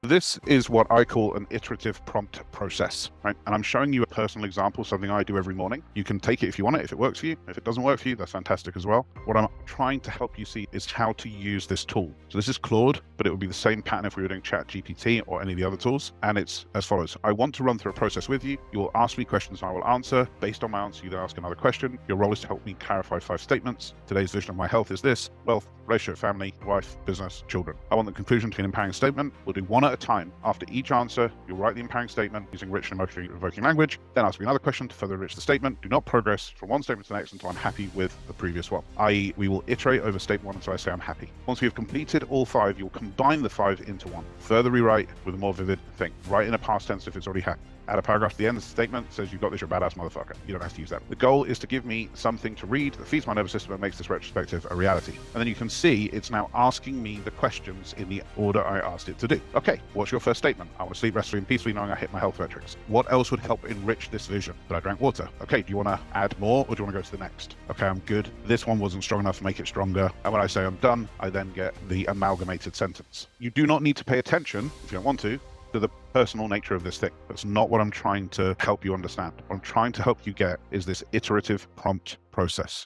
This is what I call an iterative prompt process, right? And I'm showing you a personal example, something I do every morning. You can take it if you want it, if it works for you. If it doesn't work for you, that's fantastic as well. What I'm trying to help you see is how to use this tool. So this is Claude, but it would be the same pattern if we were doing ChatGPT or any of the other tools. And it's as follows. I want to run through a process with you. You will ask me questions and I will answer. Based on my answer, you then ask another question. Your role is to help me clarify 5 statements. Today's vision of my health is this: wealth, relationship, family, wife, business, children. I want the conclusion to be an empowering statement. We'll do one at a time. After each answer, you'll write the empowering statement using rich and emotionally evoking language. Then ask me another question to further enrich the statement. Do not progress from one statement to the next until I'm happy with the previous one. I.e., we will iterate over statement 1 until I say I'm happy. Once we have completed all 5, you'll combine the 5 into one. Further rewrite with a more vivid thing. Write in a past tense if it's already happened. Add a paragraph at the end of the statement that says you've got this, you're a badass motherfucker. You don't have to use that. The goal is to give me something to read that feeds my nervous system and makes this retrospective a reality. And then you can see it's now asking me the questions in the order I asked it to do. Okay, what's your first statement? I want to sleep restfully and peacefully knowing I hit my health metrics. What else would help enrich this vision? That I drank water. Okay, do you want to add more or do you want to go to the next? Okay, I'm good. This one wasn't strong enough, make it stronger. And when I say I'm done, I then get the amalgamated sentence. You do not need to pay attention, if you don't want to the personal nature of this thing. That's not what I'm trying to help you understand. What I'm trying to help you get is this iterative prompt process.